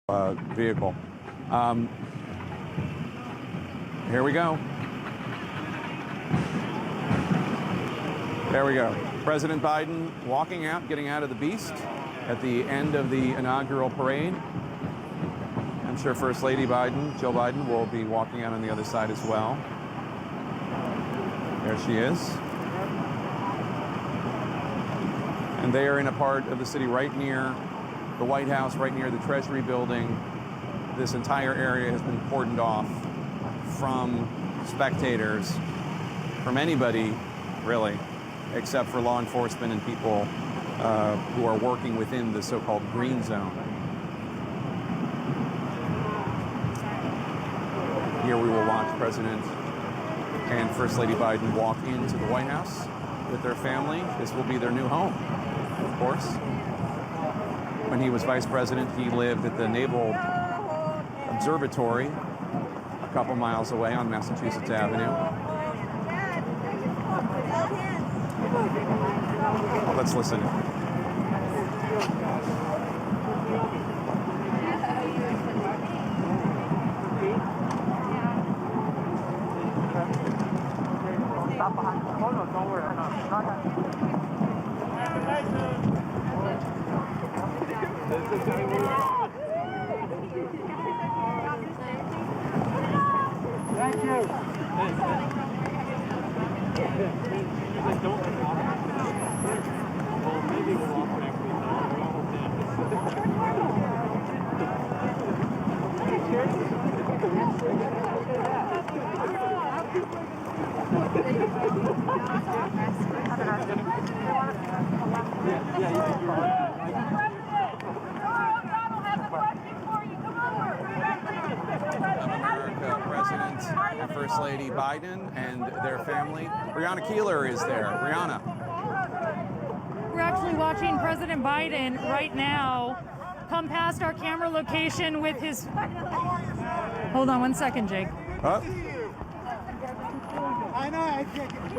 vehicle. Here we go. There we go. President Biden walking out, getting out of the Beast at the end of the inaugural parade. I'm sure First Lady Biden, Jill Biden, will be walking out on the other side as well. There she is. And they are in a part of the city right near the White House, right near the Treasury building. This entire area has been cordoned off from spectators, from anybody, really, except for law enforcement and people who are working within the so-called green zone. Here we will watch President and First Lady Biden walk into the White House with their family. This will be their new home, of course. When he was vice president, he lived at the Naval Observatory a couple miles away on Massachusetts Avenue. Let's listen. Thank you. President and First Lady Biden and their family. Brianna Keeler is there. Brianna. We're actually watching President Biden right now come past our camera location with his... Hold on one second, Jake.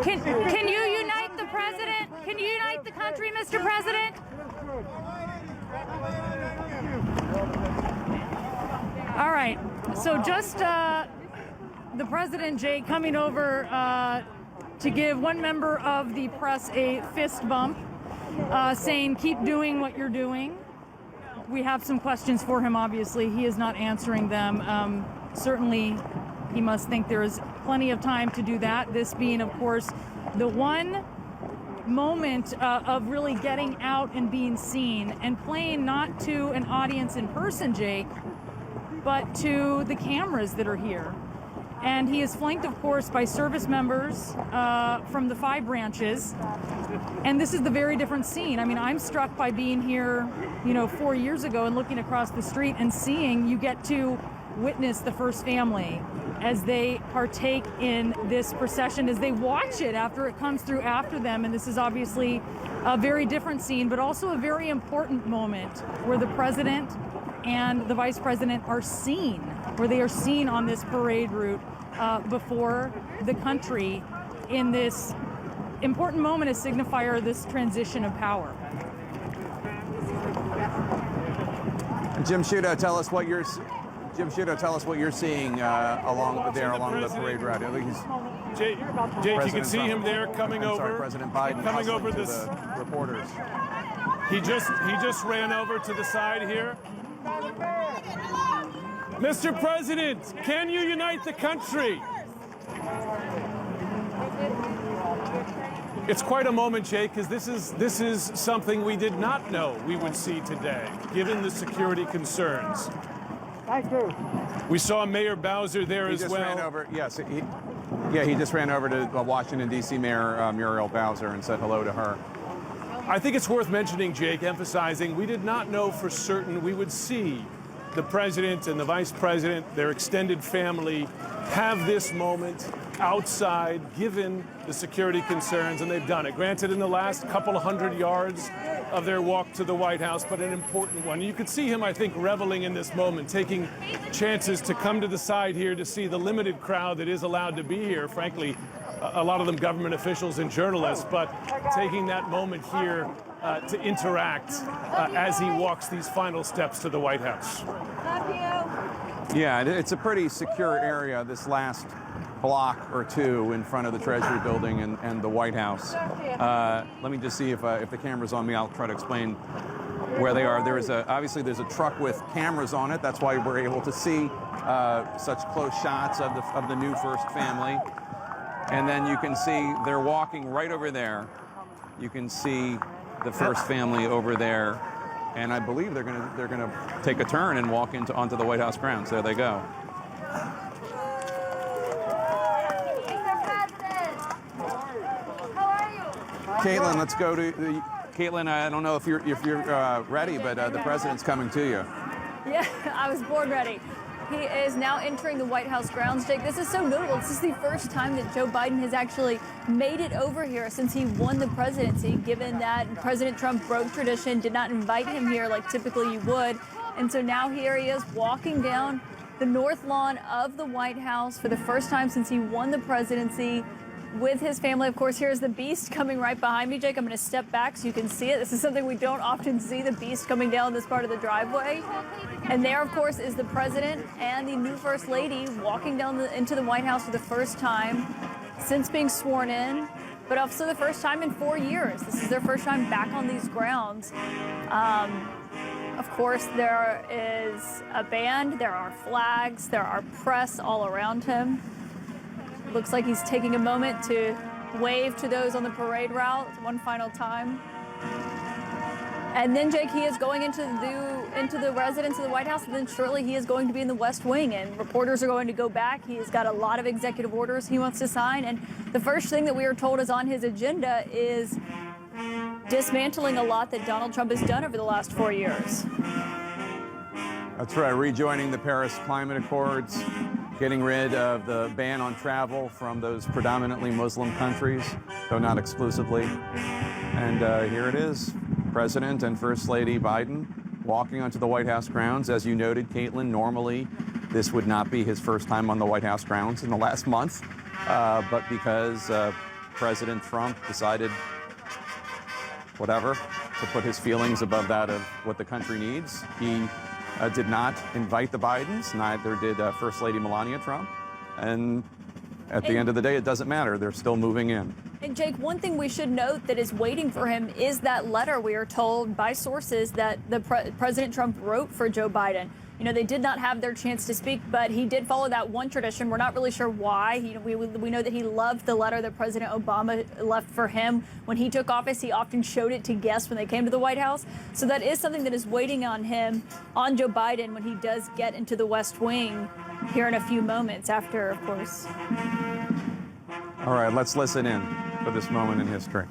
Can you unite the president? Can you unite the country, Mr. President? All right. So just the president, Jake, coming over to give one member of the press a fist bump, saying, keep doing what you're doing. We have some questions for him, obviously. He is not answering them. Certainly, he must think there is plenty of time to do that. This being, of course, the one moment of really getting out and being seen and playing not to an audience in person, Jake, but to the cameras that are here. And he is flanked, of course, by service members from the 5 branches. And this is the very different scene. I mean, I'm struck by being here, 4 years ago and looking across the street and seeing you get to witness the first family as they partake in this procession, as they watch it after it comes through after them. And this is obviously a very different scene, but also a very important moment where the president and the vice president are seen, where they are seen on this parade route before the country in this important moment, a signifier of this transition of power. Jim Sciutto, tell us what you're seeing along the parade route. Jake, you can see him there coming over. President Biden coming over to this. The reporters. He just ran over to the side here. Mr. President, can you unite the country? It's quite a moment, Jake, because this is something we did not know we would see today, given the security concerns. Thank you. We saw Mayor Bowser there as well. Ran over, yes, he just ran over to Washington, D.C. Mayor Muriel Bowser and said hello to her. I think it's worth mentioning, Jake, emphasizing we did not know for certain we would see the president and the vice president, their extended family, have this moment outside, given the security concerns, and they've done it. Granted, in the last couple of 100 yards of their walk to the White House, but an important one. You could see him, I think, reveling in this moment, taking chances to come to the side here to see the limited crowd that is allowed to be here. Frankly, a lot of them government officials and journalists, but taking that moment here to interact as he walks these final steps to the White House. Yeah, it's a pretty secure area, this last block or two in front of the Treasury building and the White House. Let me just see if the camera's on me. I'll try to explain where they are. Obviously there's a truck with cameras on it. That's why we're able to see such close shots of the new first family. And then you can see they're walking right over there. You can see the first family over there, and I believe they're gonna take a turn and walk onto the White House grounds. There they go. Caitlin, let's go to the. Caitlin, I don't know if you're ready, but the president's coming to you. Yeah, I was born ready. He is now entering the White House grounds, Jake. This is so notable. This is the first time that Joe Biden has actually made it over here since he won the presidency, given that President Trump broke tradition, did not invite him here like typically you would. And so now here he is walking down the north lawn of the White House for the first time since he won the presidency with his family. Of course, here's the Beast coming right behind me, Jake. I'm going to step back so you can see it. This is something we don't often see, the Beast coming down this part of the driveway. And there, of course, is the president and the new first lady walking down into the White House for the first time since being sworn in, but also the first time in 4 years. This is their first time back on these grounds. Of course, there is a band, there are flags, there are press all around him. Looks like he's taking a moment to wave to those on the parade route one final time. And then, Jake, he is going into the residence of the White House, and then shortly he is going to be in the West Wing, and reporters are going to go back. He has got a lot of executive orders he wants to sign, and the first thing that we are told is on his agenda is dismantling a lot that Donald Trump has done over the last 4 years. That's right, rejoining the Paris Climate Accords, getting rid of the ban on travel from those predominantly Muslim countries, though not exclusively. And here it is, President and First Lady Biden walking onto the White House grounds. As you noted, Caitlin, normally this would not be his first time on the White House grounds in the last month, but because President Trump decided, whatever, to put his feelings above that of what the country needs, he did not invite the Bidens, neither did First Lady Melania Trump. And at the end of the day, it doesn't matter. They're still moving in. And Jake, one thing we should note that is waiting for him is that letter we are told by sources that President Trump wrote for Joe Biden. You know, they did not have their chance to speak, but he did follow that one tradition. We're not really sure why. We know that he loved the letter that President Obama left for him when he took office. He often showed it to guests when they came to the White House. So that is something that is waiting on him, on Joe Biden, when he does get into the West Wing here in a few moments after, of course. All right, let's listen in for this moment in history.